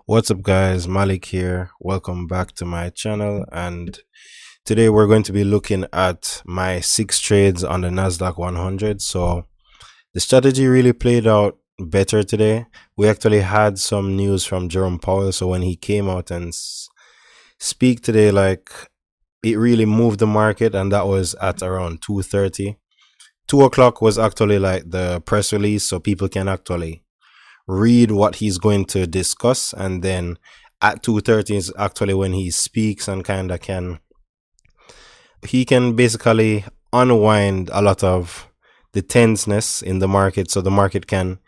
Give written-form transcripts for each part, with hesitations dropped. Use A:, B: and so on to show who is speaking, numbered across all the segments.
A: What's up, guys? Malik here. Welcome back to my channel. And today we're going to be looking at my 6 trades on the NASDAQ 100. So the strategy really played out better today. We actually had some news from Jerome Powell. So when he came out and speak today, like, it really moved the market, and that was at around 2:30. 2 o'clock was actually like the press release, so people can actually read what he's going to discuss, and then at 2:30 is actually when he speaks and kind of can basically unwind a lot of the tenseness in the market, so the market can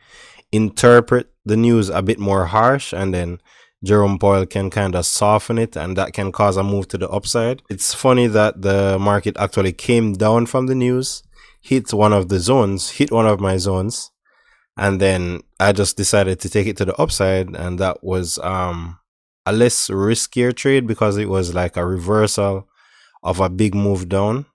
A: interpret the news a bit more harsh, and then Jerome Powell can kind of soften it, and that can cause a move to the upside. It's funny that the market actually came down from the news, hit one of my zones, and then I just decided to take it to the upside, and that was a less riskier trade because it was like a reversal of a big move down.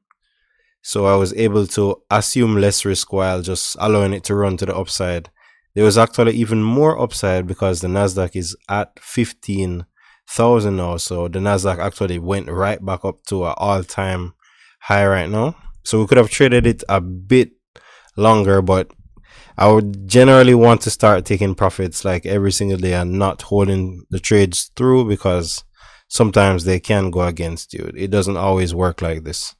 A: So I was able to assume less risk while just allowing it to run to the upside. There was actually even more upside because the NASDAQ is at 15,000 now. So the NASDAQ actually went right back up to an all-time high right now. So we could have traded it a bit longer, but I would generally want to start taking profits like every single day and not holding the trades through, because sometimes they can go against you. It doesn't always work like this.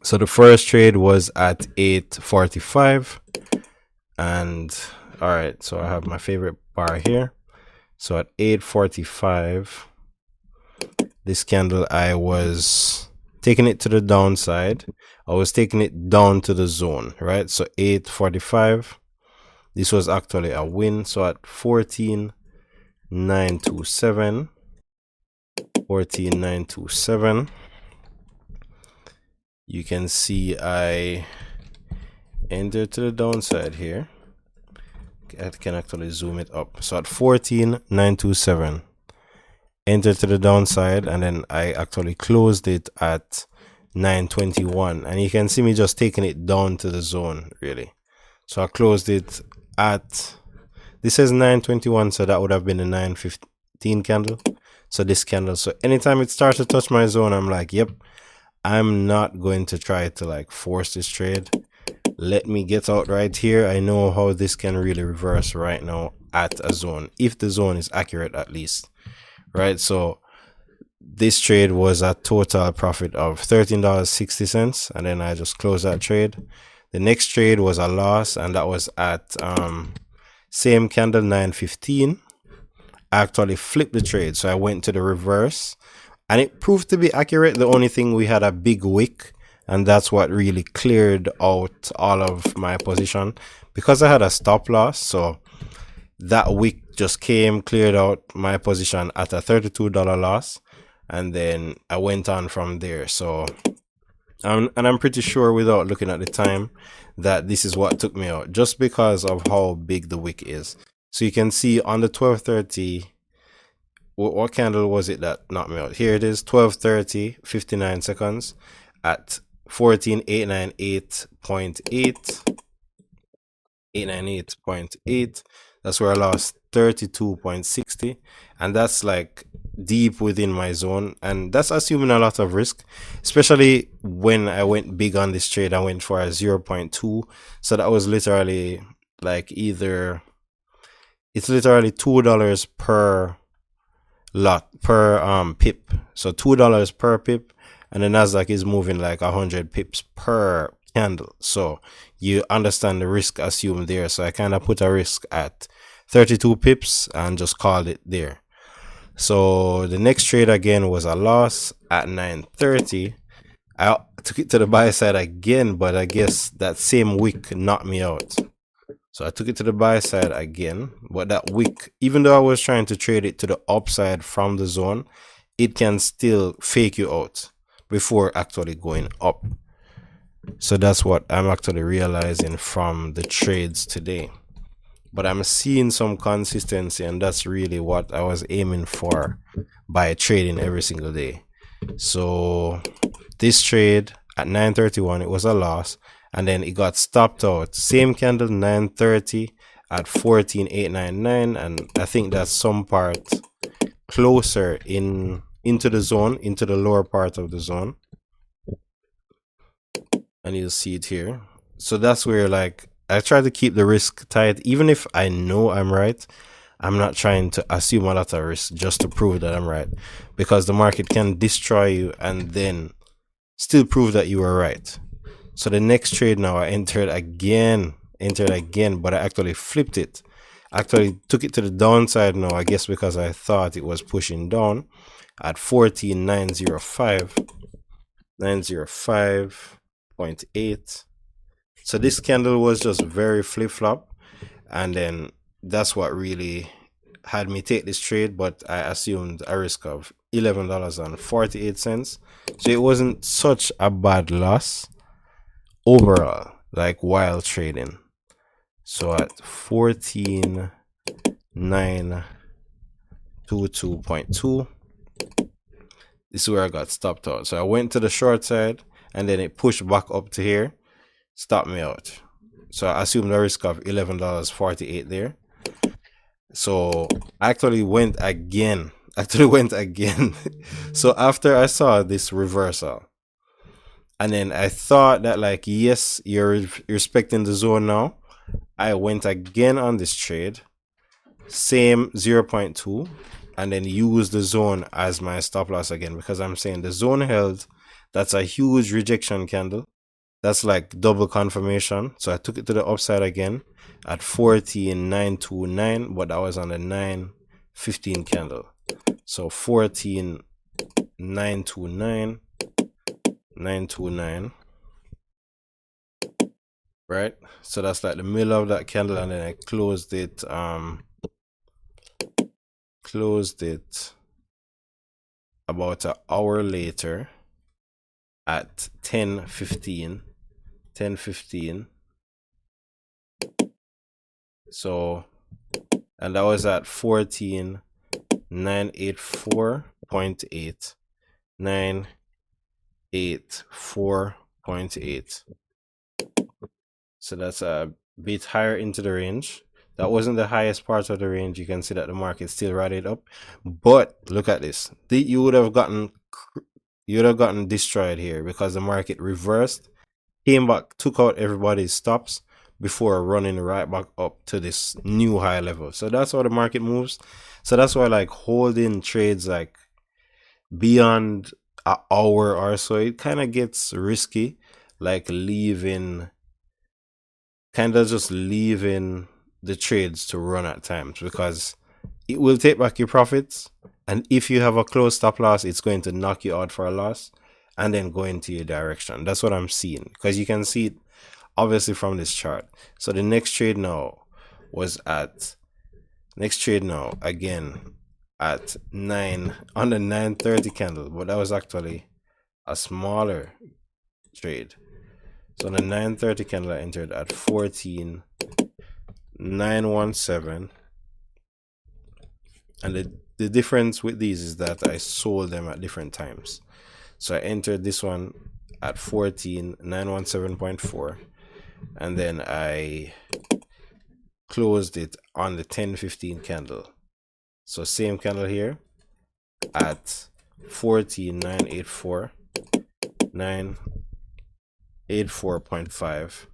A: So the first trade was at 8:45, and all right, so I have my favorite bar here. So at 8:45, this candle, I was taking it to the downside. I was taking it down to the zone, right? So 8:45, this was actually a win. So at 14,927, 14,927, you can see I entered to the downside here. I can actually zoom it up. So at 14,927, entered to the downside, and then I actually closed it at 921, and you can see me just taking it down to the zone, really. So I closed it at, this says 921, so that would have been a 915 candle. So this candle, so anytime it starts to touch my zone, I'm like, yep, I'm not going to try to like force this trade. Let me get out right here. I know how this can really reverse right now at a zone, if the zone is accurate at least, right? So this trade was a total profit of $13.60, and then I just closed that trade. The next trade was a loss, and that was at same candle, 915. I actually flipped the trade, so I went to the reverse, and it proved to be accurate. The only thing, we had a big wick, and that's what really cleared out all of my position, because I had a stop loss. So that wick just came, cleared out my position at a $32 loss, and then I went on from there. So and I'm pretty sure, without looking at the time, that this is what took me out, just because of how big the wick is. So you can see on the 12:30, what candle was it that knocked me out? Here it is, 12:30, 59 seconds at 14,898.8, 898.8. That's where I lost 32.60, and that's like deep within my zone, and that's assuming a lot of risk, especially when I went big on this trade. I went for a 0.2, so that was literally like it's literally $2 per lot, per pip. So $2 per pip, and the NASDAQ is moving like 100 pips per candle. So you understand the risk assumed there. So I kind of put a risk at 32 pips and just called it there. So the next trade again was a loss at 9:30. I took it to the buy side again, but I guess that same wick knocked me out. So I took it to the buy side again, but that wick, even though I was trying to trade it to the upside from the zone, it can still fake you out before actually going up. So that's what I'm actually realizing from the trades today. But I'm seeing some consistency, and that's really what I was aiming for by trading every single day. So this trade at 9:31, it was a loss, and then it got stopped out. Same candle, 9:30. at 14,899, and I think that's some part closer into the zone, into the lower part of the zone, and you'll see it here. So that's where, like, I try to keep the risk tight. Even if I know I'm right, I'm not trying to assume a lot of risk just to prove that I'm right, because the market can destroy you and then still prove that you were right. So the next trade now, I entered again, but I actually flipped it. Actually took it to the downside now, I guess because I thought it was pushing down at 14,905, 905.8. So this candle was just very flip-flop, and then that's what really had me take this trade, but I assumed a risk of $11.48. So it wasn't such a bad loss overall, like while trading. So at 14,922.2, this is where I got stopped out. So I went to the short side, and then it pushed back up to here, stopped me out. So I assumed a risk of $11.48 there. So I actually went again. So after I saw this reversal, and then I thought that, like, yes, you're respecting the zone now, I went again on this trade, same 0.2, and then use the zone as my stop loss again, because I'm saying the zone held. That's a huge rejection candle. That's like double confirmation. So I took it to the upside again at 14,929, but that was on the 915 candle. So 14,929, 929, right? So that's like the middle of that candle, and then I closed it about an hour later at 10:15. So, and that was at 14,984.8, 984.8. So that's a bit higher into the range. That wasn't the highest part of the range. You can see that the market still rallied up, but look at this. You would have gotten destroyed here, because the market reversed, came back, took out everybody's stops before running right back up to this new high level. So that's how the market moves. So that's why, like, holding trades like beyond an hour or so, it kind of gets risky, like just leaving the trades to run at times, because it will take back your profits, and if you have a close stop loss, it's going to knock you out for a loss and then go into your direction. That's what I'm seeing, because you can see it obviously from this chart. So the next trade now again at 9 on the 930 candle, but that was actually a smaller trade. So the 930 candle I entered at 14,917, and the difference with these is that I sold them at different times. So I entered this one at 14,917.4, and then I closed it on the 10:15 candle. So same candle here at 14,984, 984.5,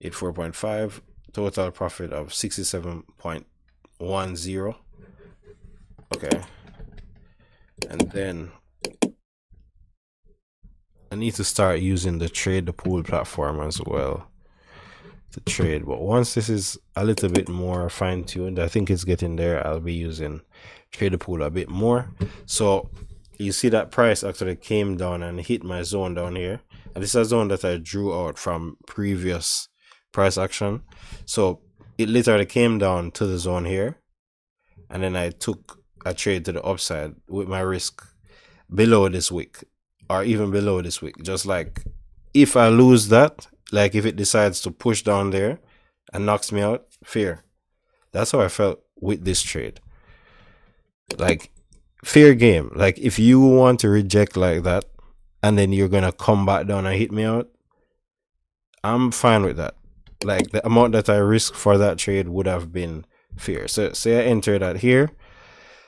A: 84.5, total profit of 67.10. Okay, and then I need to start using the trade the pool platform as well to trade, but once this is a little bit more fine-tuned, I think it's getting there, I'll be using trade the pool a bit more. So you see that price actually came down and hit my zone down here, and this is a zone that I drew out from previous price action. So it literally came down to the zone here, and then I took a trade to the upside with my risk below this wick, or even below this wick. Just like, if I lose that, like if it decides to push down there and knocks me out, fear. That's how I felt with this trade. Like, fair game. Like, if you want to reject like that and then you're gonna come back down and hit me out, I'm fine with that. like the amount that I risk for that trade would have been fair. So say I enter that here.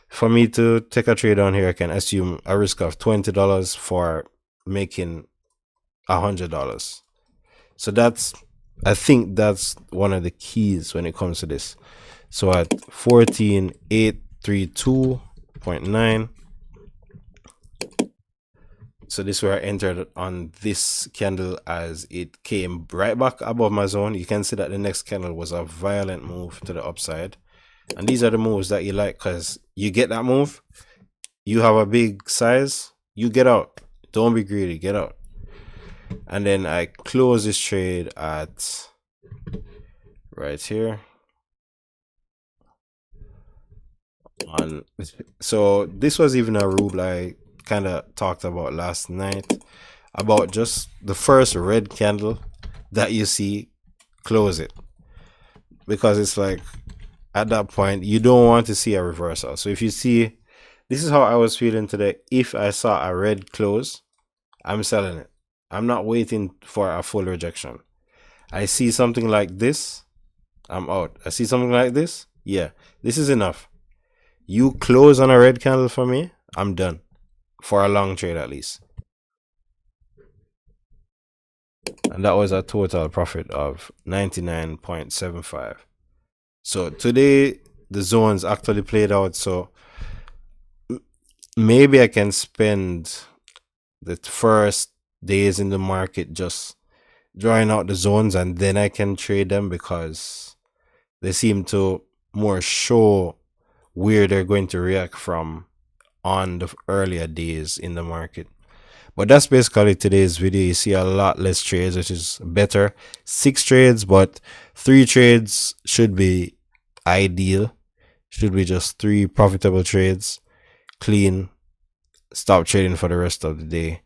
A: For me to take a trade on here, I can assume a risk of $20 for making $100. So that's, I think that's one of the keys when it comes to this. So at 14,832.9, so this is where I entered on this candle as it came right back above my zone. You can see that the next candle was a violent move to the upside. And these are the moves that you like, because you get that move, you have a big size, you get out. Don't be greedy, get out. And then I close this trade at right here. So this was even a rule I kind of talked about last night, about just the first red candle that you see, close it, because it's like at that point you don't want to see a reversal. So if you see, this is how I was feeling today. If I saw a red close, I'm selling it. I'm not waiting for a full rejection. I see something like this, I'm out. I see something like this, yeah, this is enough. You close on a red candle for me, I'm done for a long trade at least. And that was a total profit of 99.75. So today the zones actually played out. So maybe I can spend the first days in the market just drawing out the zones, and then I can trade them, because they seem to more show where they're going to react from on the earlier days in the market. But that's basically today's video. You see a lot less trades, which is better. 6 trades, but 3 trades should be ideal. Should be just 3 profitable trades, clean, stop trading for the rest of the day,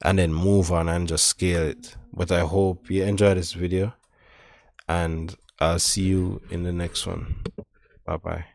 A: and then move on and just scale it. But I hope you enjoyed this video, and I'll see you in the next one. Bye bye.